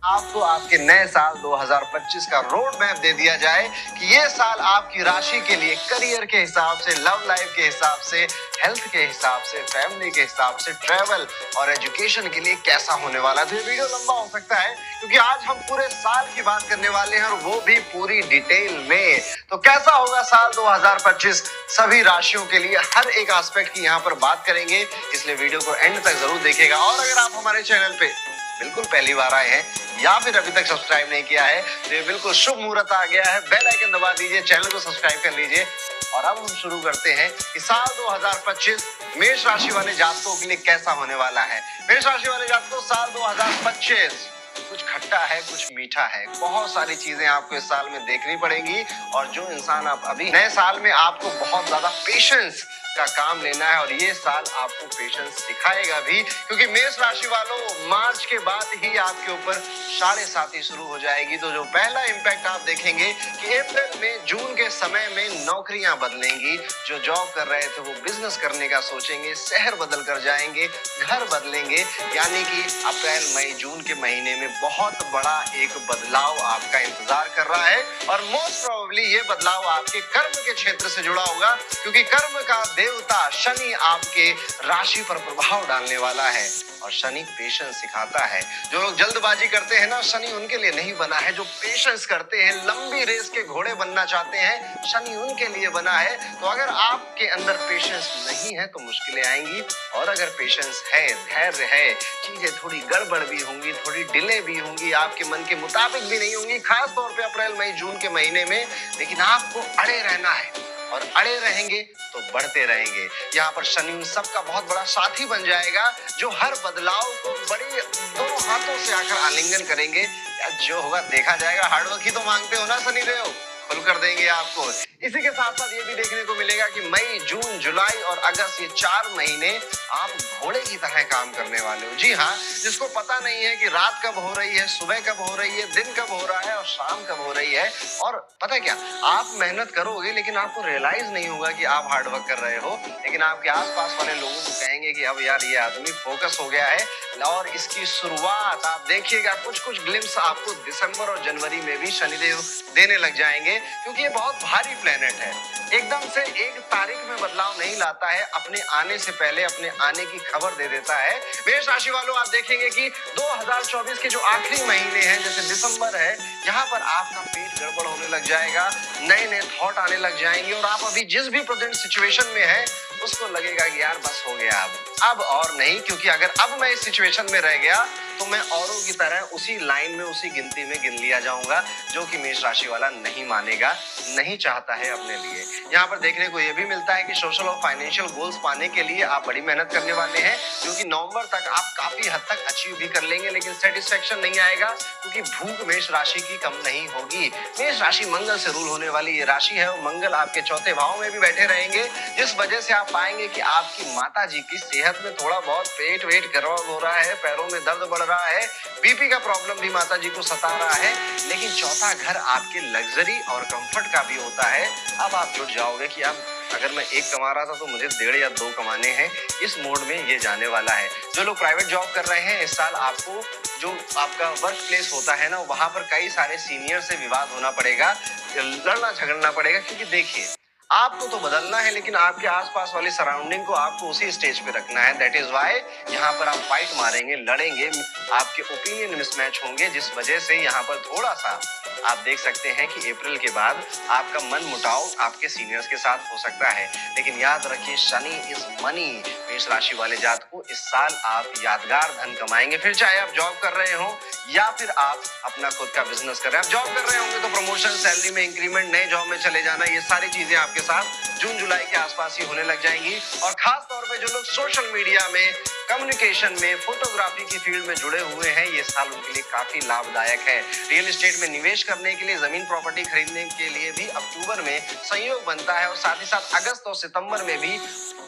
आपको आपके नए साल 2025 का रोड मैप दे दिया जाए कि ये साल आपकी राशि के लिए करियर के हिसाब से, लव लाइफ के हिसाब से, हेल्थ के हिसाब से, फैमिली के हिसाब से, ट्रैवल और एजुकेशन के लिए कैसा होने वाला है। तो ये वीडियो लंबा हो सकता है क्योंकि आज हम पूरे साल की बात करने वाले हैं और वो भी पूरी डिटेल में। तो कैसा होगा साल 2025 सभी राशियों के लिए, हर एक एस्पेक्ट की यहाँ पर बात करेंगे, इसलिए वीडियो को एंड तक जरूर देखिएगा। और अगर आप हमारे चैनल पे बिल्कुल पहली बार आए हैं या फिर अभी तक सब्सक्राइब नहीं किया है तो ये बिल्कुल शुभ मुहूर्त आ गया है, बेल आइकन दबा दीजिए, चैनल को सब्सक्राइब कर लीजिए। और अब हम शुरू करते हैं कि साल 2025 मेष राशि वाले जातकों के लिए कैसा होने वाला है। मेष राशि वाले जातकों, साल 2025 कुछ खट्टा है, कुछ मीठा है, बहुत सारी चीजें आपको इस साल में देखनी पड़ेंगी। और जो इंसान आप अभी नए साल में आपको बहुत ज्यादा पेशेंस का काम लेना है और ये साल आपको पेशेंस सिखाएगा भी, क्योंकि मेष राशि वालों मार्च के बाद ही आपके ऊपर 7.5 शुरू हो जाएगी। तो जो पहला इंपैक्ट आप देखेंगे कि अप्रैल में, जून के समय में नौकरियां बदलेंगी। जो जॉब कर रहे थे वो बिजनेस करने का सोचेंगे, शहर बदल कर जाएंगे, घर बदलेंगे। यानी कि अप्रैल मई जून के महीने में बहुत बड़ा एक बदलाव आपका इंतजार कर रहा है। और मोस्ट प्रोबेबली ये बदलाव आपके कर्म के क्षेत्र से जुड़ा होगा, क्योंकि कर्म का देवता शनि आपके राशि पर प्रभाव डालने वाला है। और शनि पेशेंस सिखाता है। जो लोग जल्दबाजी करते हैं ना, शनि उनके लिए नहीं बना है। जो पेशेंस करते हैं, लंबी रेस के घोड़े बनना चाहते हैं, शनि उनके लिए बना है। तो अगर आपके अंदर पेशेंस नहीं है तो मुश्किलें आएंगी, और अगर पेशेंस है, धैर्य है, चीजें थोड़ी गड़बड़ भी होंगी, थोड़ी डिले भी होंगी, आपके मन के मुताबिक भी नहीं होंगी, खास तौर पे अप्रैल मई जून के महीने में। लेकिन आपको अड़े रहना है और अड़े रहेंगे तो बढ़ते रहेंगे। यहाँ पर शनि उन सबका बहुत बड़ा साथी बन जाएगा जो हर बदलाव को बड़े दोनों हाथों से आकर आलिंगन करेंगे। या जो होगा देखा जाएगा। हार्डवर्क ही तो मांगते हो ना शनि देव, खुल कर देंगे आपको। इसी के साथ साथ ये भी देखने को मिलेगा कि मई, जून, जुलाई और अगस्त, ये 4 महीने आप घोड़े की तरह काम करने वाले हो। जी हाँ, जिसको पता नहीं है कि रात कब हो रही है, सुबह कब हो रही है, दिन कब हो रहा है और शाम कब हो रही है। और पता है क्या, आप मेहनत करोगे लेकिन आपको रियलाइज नहीं होगा कि आप हार्डवर्क कर रहे हो। लेकिन आपके आसपास वाले लोगों को कहेंगे कि अब यार ये आदमी फोकस हो गया है। और इसकी शुरुआत आप देखिएगा, कुछ कुछ ग्लिम्स आपको दिसंबर और जनवरी में भी शनिदेव देने लग जाएंगे, क्योंकि ये बहुत भारी प्लेनेट है। एकदम से एक तारीख में बदलाव नहीं लाता है, अपने आने से पहले अपने आने की खबर दे देता है। मेष राशि वालों, आप देखेंगे कि 2024 के जो आखिरी महीने हैं, जैसे दिसंबर है, यहाँ पर आपका पेट गड़बड़ होने लग जाएगा, नए नए थॉट आने लग जाएंगे। और आप अभी जिस भी प्रेजेंट सिचुएशन में है उसको लगेगा कि यार बस हो गया, अब और नहीं। क्योंकि अगर अब मैं इस सिचुएशन में रह गया तो मैं औरों की तरह उसी लाइन में, उसी गिनती में गिन लिया जाऊंगा, जो कि मेष राशि वाला नहीं मानेगा, नहीं चाहता है अपने लिए। यहाँ पर देखने को यह भी मिलता है कि सोशल और फाइनेंशियल गोल्स पाने के लिए आप बड़ी मेहनत करने वाले हैं, जो कि नवंबर तक आप काफी हद तक अचीव भी कर लेंगे। लेकिन सेटिस्फेक्शन नहीं आएगा, क्योंकि भूख मेष राशि की कम नहीं होगी। मेष राशि मंगल से रूल होने वाली ये राशि है, और मंगल आपके चौथे भाव में भी बैठे रहेंगे, जिस वजह से आप पाएंगे कि आपकी माता जी की सेहत में थोड़ा बहुत पेट वेट खराब हो रहा है, पैरों में दर्द बढ़ रहा है, बीपी का प्रॉब्लम भी माता जी को सता रहा है। लेकिन चौथा घर आपके लग्जरी और कंफर्ट का भी होता है। अब आप जुट जाओगे कि अब अगर मैं 1 कमा रहा था तो मुझे 1.5 या 2 कमाने हैं, इस मोड में ये जाने वाला है। जो लोग प्राइवेट जॉब कर रहे हैं, इस साल आपको जो आपका वर्क प्लेस होता है ना, वहां पर कई सारे सीनियर से विवाद होना पड़ेगा, लड़ना झगड़ना पड़ेगा। क्योंकि देखिए, आपको तो बदलना है, लेकिन आपके आसपास वाली सराउंडिंग को आपको उसी स्टेज पे रखना है। दैट इज वाई यहाँ पर आप फाइट मारेंगे, लड़ेंगे, आपके ओपिनियन मिसमैच होंगे, जिस वजह से यहाँ पर थोड़ा सा आप देख सकते हैं कि अप्रैल के बाद आपका मन मुटाव आपके सीनियर्स के साथ हो सकता है। लेकिन याद रखिए, शनि इज मनी। मेष राशि वाले जात को इस साल आप यादगार धन कमाएंगे। फिर चाहे आप जॉब कर रहे हो या फिर आप अपना खुद का बिजनेस कर रहे हैं। आप जॉब कर रहे होंगे तो प्रमोशन, सैलरी में इंक्रीमेंट, नए जॉब में चले जाना, ये सारी चीजें आपके साथ जून जुलाई के आसपास ही होने लग जाएंगी। और खास तौर पे जो लोग सोशल मीडिया में, कम्युनिकेशन में, फोटोग्राफी की फील्ड में जुड़े हुए हैं, ये साल उनके लिए काफी लाभदायक है। रियल एस्टेट में निवेश करने के लिए, जमीन प्रॉपर्टी खरीदने के लिए भी अक्टूबर में संयोग बनता है। और साथ ही साथ अगस्त और सितंबर में भी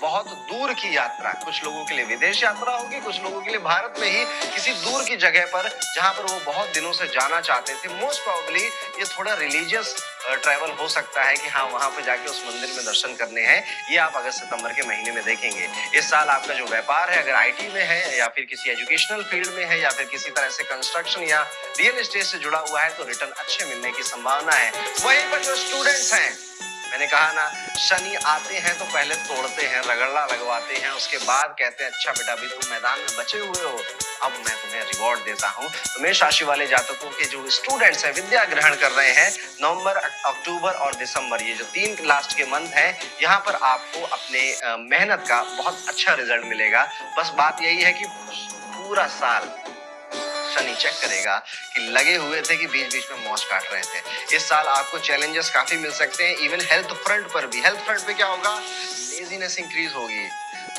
बहुत दूर की यात्रा, कुछ लोगों के लिए विदेश यात्रा होगी, कुछ लोगों के लिए भारत में ही किसी दूर की जगह पर, जहां पर वो बहुत दिनों से जाना चाहते थे। मोस्ट प्रोबेबली ये थोड़ा रिलीजियस ट्रैवल हो सकता है कि हाँ, वहाँ पे जाके उस मंदिर में दर्शन करने हैं, ये आप अगस्त सितंबर के महीने में देखेंगे। इस साल आपका जो व्यापार है, अगर आईटी में है या फिर किसी एजुकेशनल फील्ड में है या फिर किसी तरह से कंस्ट्रक्शन या रियल एस्टेट से जुड़ा हुआ है, तो रिटर्न अच्छे मिलने की संभावना है। वहीं पर जो स्टूडेंट्स हैं, मैंने कहा ना, शनि आते हैं तो पहले तोड़ते हैं, रगड़ना लगवाते हैं, उसके बाद कहते हैं अच्छा बेटा अभी तुम मैदान में बचे हुए हो, अब मैं तुम्हें रिवॉर्ड देता हूं। तो मेष राशि वाले जातकों के जो स्टूडेंट्स हैं, विद्या ग्रहण कर रहे हैं, नवंबर, अक्टूबर और दिसंबर, ये जो 3 लास्ट के मंथ हैं, यहाँ पर आपको अपने मेहनत का बहुत अच्छा रिजल्ट मिलेगा। बस बात यही है कि पूरा साल शनि चेक करेगा कि लगे हुए थे कि बीच बीच में मौज काट रहे थे। इस साल आपको चैलेंजेस काफी मिल सकते हैं, इवन हेल्थ फ्रंट पर भी। हेल्थ फ्रंट पे क्या होगा? लेजीनेस इंक्रीज होगी,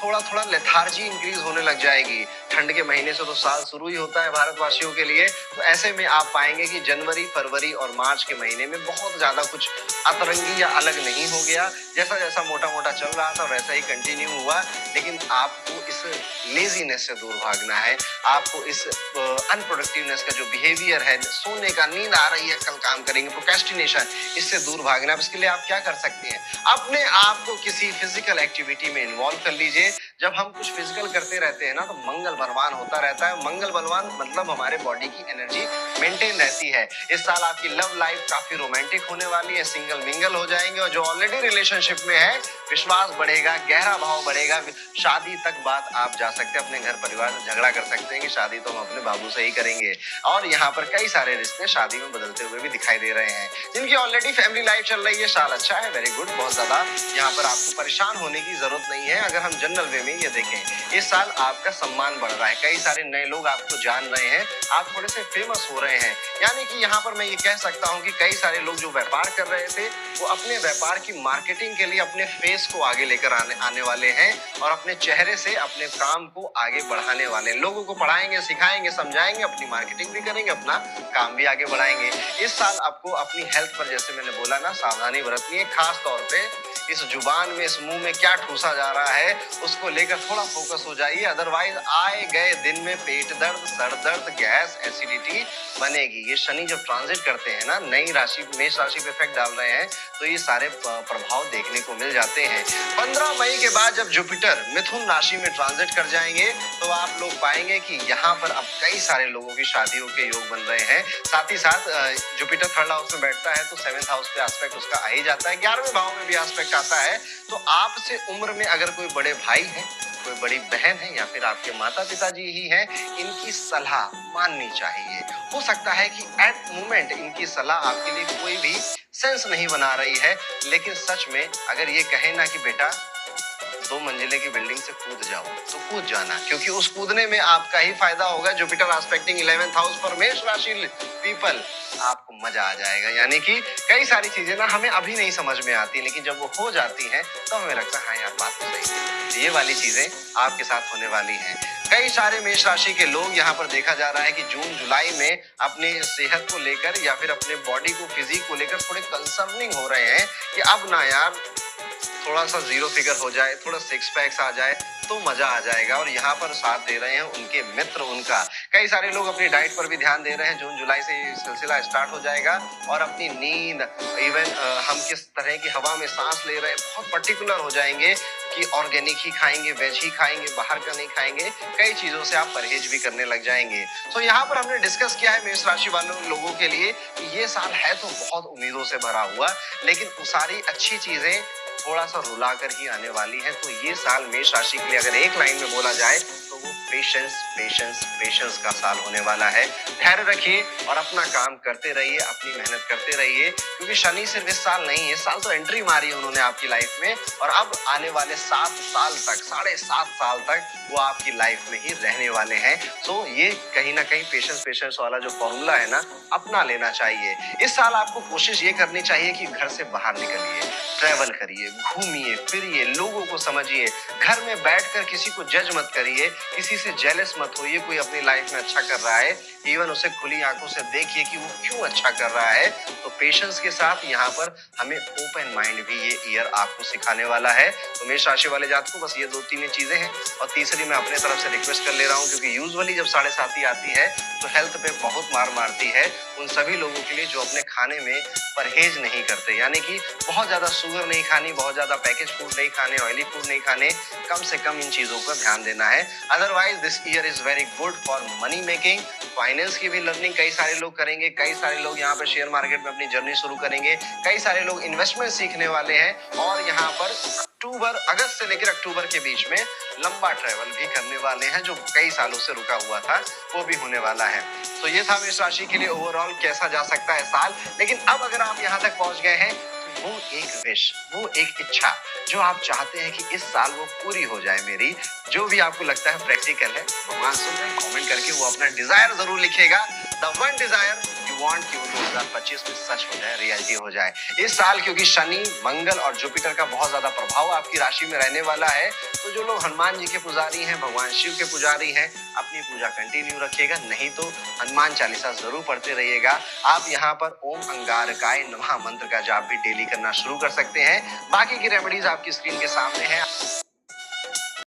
थोड़ा थोड़ा लेथार्जी इंक्रीज होने लग जाएगी। ठंड के महीने से तो साल शुरू ही होता है भारतवासियों के लिए, तो ऐसे में आप पाएंगे कि जनवरी, फरवरी और मार्च के महीने में बहुत ज्यादा कुछ अतरंगी या अलग नहीं हो गया। जैसा जैसा मोटा मोटा चल रहा था वैसा ही कंटिन्यू हुआ, लेकिन आपको इस लेजीनेस से दूर भागना है। आपको इस अनप्रोडक्टिवनेस का जो बिहेवियर है, सोने का, नींद आ रही है कल काम करेंगे, प्रोक्रेस्टिनेशन, इससे दूर भागना है। इसके लिए आप क्या कर सकते हैं? अपने आप को किसी फिजिकल एक्टिविटी में इन्वॉल्व कर लीजिए। जब हम कुछ फिजिकल करते रहते हैं ना, तो मंगल बलवान होता रहता है। मंगल बलवान मतलब हमारे बॉडी की एनर्जी मेंटेन रहती है। इस साल आपकी लव लाइफ काफी रोमांटिक होने वाली है, सिंगल मिंगल हो जाएंगे, और जो ऑलरेडी रिलेशनशिप में है, विश्वास बढ़ेगा, गहरा भाव बढ़ेगा, शादी तक बात आप जा सकते हैं। अपने घर परिवार से झगड़ा कर सकते हैं कि शादी तो हम अपने बाबू से ही करेंगे, और यहाँ पर कई सारे रिश्ते शादी में बदलते हुए भी दिखाई दे रहे हैं। जिनकी ऑलरेडी फैमिली लाइफ चल रही है, साल अच्छा है, वेरी गुड, बहुत ज्यादा यहाँ पर आपको परेशान होने की जरूरत नहीं है। अगर हम जनरल वे में ये देखें, इस साल आपका सम्मान बढ़ रहा है, कई सारे नए लोग आपको जान रहे हैं, आप थोड़े से फेमस हो रहे हैं। यानी कि यहाँ पर मैं ये कह सकता हूँ कि कई सारे लोग जो व्यापार कर रहे थे, वो अपने व्यापार की मार्केटिंग के लिए अपने फेस को आगे लेकर आने वाले हैं, और अपने चेहरे से अपने काम को आगे बढ़ाने वाले, लोगों को पढ़ाएंगे, सिखाएंगे, समझाएंगे, अपनी मार्केटिंग भी करेंगे, अपना काम भी आगे बढ़ाएंगे। इस साल आपको अपनी हेल्थ पर, जैसे मैंने बोला ना, सावधानी बरतनी है। खास तौर पे इस जुबान में, इस मुंह में क्या ठूसा जा रहा है, उसको लेकर थोड़ा फोकस हो जाइए। अदरवाइज आए गए दिन में पेट दर्द, सर दर्द, गैस, एसिडिटी बनेगी। ये शनि जब ट्रांजिट करते हैं ना, नई राशि, मेष राशि पे इफेक्ट डाल रहे हैं, तो ये सारे प्रभाव देखने को मिल जाते हैं। 15 मई के बाद जब जुपिटर मिथुन राशि में ट्रांजिट कर जाएंगे, तो आप लोग पाएंगे कि यहाँ पर अब कई सारे लोगों की शादियों के योग बन रहे हैं। साथ ही साथ जुपिटर 3rd हाउस में बैठता है, तो 7th हाउस पे एस्पेक्ट उसका आ ही जाता है, 11वें भाव में भी एस्पेक्ट आता है। तो आपसे उम्र में अगर कोई बड़े भाई हैं, कोई बड़ी बहन है, या फिर आपके माता पिताजी ही हैं, इनकी सलाह माननी चाहिए। हो सकता है कि एट मोमेंट इनकी सलाह आपके लिए कोई भी सेंस नहीं बना रही है, लेकिन सच में अगर ये कहे ना कि बेटा 2 मंजिले की बिल्डिंग से कूद जाओ, तो कूद जाना, क्योंकि उस कूदने में आपका ही फायदा होगा। जुपिटर एस्पेक्टिंग 11th हाउस पर मेष राशि पीपल, आपको मजा आ जाएगा। यानी कि कई सारी चीजें ना हमें अभी नहीं समझ में आती, लेकिन जब वो हो जाती हैं तो हमें लगता है हाँ यार, बात तो सही है। ये वाली चीजें आपके साथ होने वाली हैं। कई सारे मेष राशि के लोग यहाँ पर देखा जा रहा है कि जून जुलाई में अपने सेहत को लेकर या फिर अपने बॉडी को, फिजिक को लेकर थोड़े कंसर्निंग हो रहे हैं कि अब ना यार थोड़ा सा जीरो फिगर हो जाए, थोड़ा सिक्स पैक्स आ जाए तो मजा आ जाएगा। और यहाँ पर साथ दे रहे हैं उनके मित्र, उनका। कई सारे लोग अपनी डाइट पर भी ध्यान दे रहे हैं। जून जुलाई से ये सिलसिला स्टार्ट हो जाएगा, और अपनी नींद, इवन हम किस तरह की हवा में सांस ले रहे हैं, बहुत पर्टिकुलर हो जाएंगे कि ऑर्गेनिक ही खाएंगे, वेज ही खाएंगे, बाहर का नहीं खाएंगे। कई चीजों से आप परहेज भी करने लग जाएंगे। तो यहाँ पर हमने डिस्कस किया है मेष राशि वालों लोगों के लिए कि ये साल है तो बहुत उम्मीदों से भरा हुआ, लेकिन वो सारी अच्छी चीजें थोड़ा सा रुला कर ही आने वाली है। तो ये साल मेष राशि के लिए अगर एक लाइन में बोला जाए तो वो पेशेंस पेशेंस पेशेंस का साल होने वाला है। धैर्य रखिए और अपना काम करते रहिए, अपनी मेहनत करते रहिए, क्योंकि शनि सिर्फ इस साल नहीं है, इस साल तो एंट्री मारी है उन्होंने आपकी लाइफ में, और अब आने वाले 7 साल तक, 7.5 साल तक वो आपकी लाइफ में ही रहने वाले हैं। तो ये कहीं ना कहीं पेशेंस वाला जो फॉर्मूला है ना, अपना लेना चाहिए। इस साल आपको कोशिश ये करनी चाहिए कि घर से बाहर निकलिए, ट्रैवल करिए, घूमिए फिरिए, लोगों को समझिए। घर में बैठकर किसी को जज मत करिए, किसी से जेलस मत होइए कोई अपनी लाइफ में अच्छा कर रहा है। इवन उसे खुली आंखों से देखिए कि वो क्यों अच्छा कर रहा है। तो पेशेंस के साथ यहाँ पर हमें ओपन माइंड भी ये ईयर आपको सिखाने वाला है। तो मेष राशि वाले जातकों बस ये 2-3 चीजें हैं। और तीसरी मैं अपने तरफ से रिक्वेस्ट कर ले रहा हूँ, क्योंकि यूजुअली जब 7.5 आती है तो हेल्थ पे बहुत मार मारती है उन सभी लोगों के लिए जो अपने खाने में परहेज नहीं करते, यानी कि बहुत ज्यादा शुगर नहीं खानी, बहुत ज्यादा पैकेज फूड नहीं खाने, ऑयली फूड नहीं खाने, कम से कम इन चीजों पर ध्यान देना है। Otherwise this year is very good for money making. Finance की भी लर्निंग कई सारे लोग करेंगे, कई सारे लोग यहाँ पर शेयर मार्केट में अपनी जर्नी शुरू करेंगे, कई सारे लोग इन्वेस्टमेंट सीखने वाले हैं और यहाँ पर अगस्त से लेकर अक्टूबर के बीच में लंबा ट्रेवल भी करने वाले हैं, जो कई सालों से रुका हुआ था वो भी होने वाला है। तो ये था मेष राशि के लिए ओवरऑल कैसा जा सकता है साल। लेकिन अब अगर आप यहाँ तक पहुंच गए हैं तो वो एक विश, वो एक इच्छा जो आप चाहते हैं कि इस साल वो पूरी हो जाए मेरी, जो भी आपको लगता है प्रैक्टिकल है, भगवान सुन रहे हैं, कमेंट करके वो अपना डिजायर जरूर लिखेगा। The one Dzire you want कि वो 2025 में सच हो जाए, रियलिटी हो जाए इस साल। क्योंकि शनि, मंगल और जुपिटर का बहुत ज्यादा प्रभाव आपकी राशि में रहने वाला है। तो जो लोग हनुमान जी के पुजारी हैं, भगवान शिव के पुजारी हैं, अपनी पूजा कंटिन्यू रखिएगा, नहीं तो हनुमान चालीसा जरूर पढ़ते रहिएगा। आप यहाँ पर ओम अंगारकाय नमः मंत्र का जाप भी डेली करना शुरू कर सकते हैं। बाकी की रेमेडीज आपकी स्क्रीन के सामने है।